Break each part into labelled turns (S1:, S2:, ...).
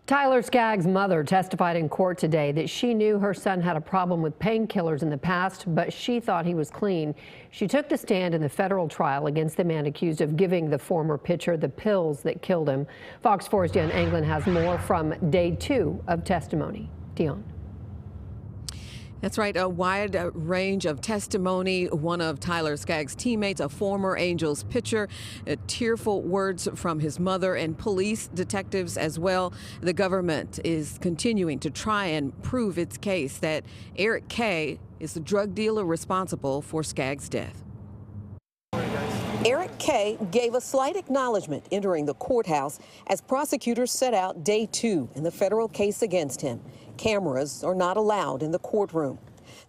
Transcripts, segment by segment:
S1: Tyler Skaggs' mother testified in court today that she knew her son had a problem with painkillers in the past, but she thought he was clean. She took the stand in the federal trial against the man accused of giving the former pitcher the pills that killed him. Fox 4's Dion Anglin has more from day 2 of testimony. Dion.
S2: That's right, a wide range of testimony. One of Tyler Skaggs' teammates, a former Angels pitcher, tearful words from his mother and police detectives as well. The government is continuing to try and prove its case that Eric K. is the drug dealer responsible for Skaggs' death.
S3: Eric K. gave a slight acknowledgement entering the courthouse as prosecutors set out day 2 in the federal case against him. Cameras are not allowed in the courtroom.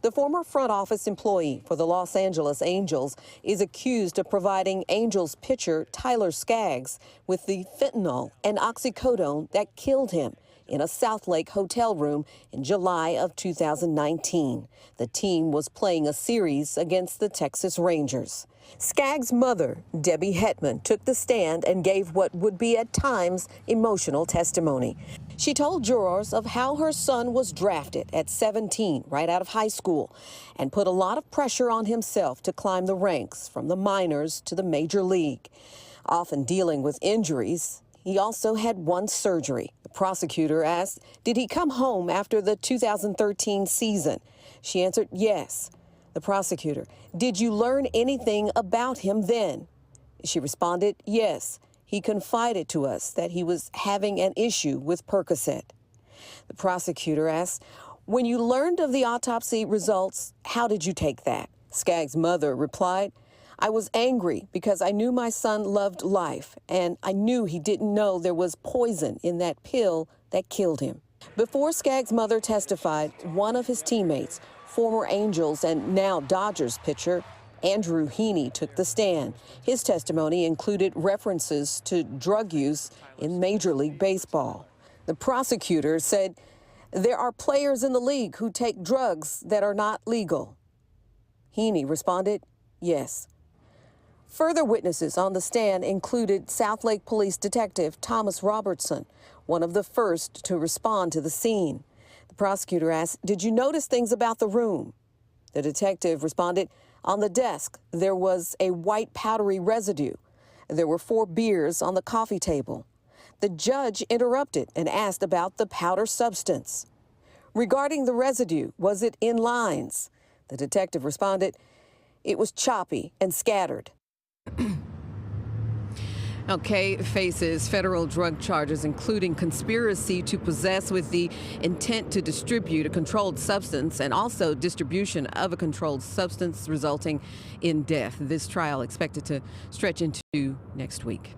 S3: The former front office employee for the Los Angeles Angels is accused of providing Angels pitcher Tyler Skaggs with the fentanyl and oxycodone that killed him in a Southlake hotel room in July of 2019. The team was playing a series against the Texas Rangers. Skaggs' mother, Debbie Hetman, took the stand and gave what would be at times emotional testimony. She told jurors of how her son was drafted at 17 right out of high school and put a lot of pressure on himself to climb the ranks from the minors to the major league. Often dealing with injuries, he also had one surgery. The prosecutor asked, did he come home after the 2013 season? She answered yes. The prosecutor, did you learn anything about him then? She responded, yes. He confided to us that he was having an issue with Percocet. The prosecutor asked, when you learned of the autopsy results, how did you take that? Skaggs' mother replied, I was angry because I knew my son loved life, and I knew he didn't know there was poison in that pill that killed him. Before Skaggs' mother testified, one of his teammates, former Angels and now Dodgers pitcher Andrew Heaney, took the stand. His testimony included references to drug use in Major League Baseball. The prosecutor said there are players in the league who take drugs that are not legal. Heaney responded, yes. Further witnesses on the stand included Southlake Police Detective Thomas Robertson, one of the first to respond to the scene. The prosecutor asked, did you notice things about the room? The detective responded, on the desk, there was a white powdery residue. There were 4 beers on the coffee table. The judge interrupted and asked about the powder substance. Regarding the residue, was it in lines? The detective responded, it was choppy and scattered.
S2: K faces federal drug charges, including conspiracy to possess with the intent to distribute a controlled substance and also distribution of a controlled substance resulting in death. This trial expected to stretch into next week.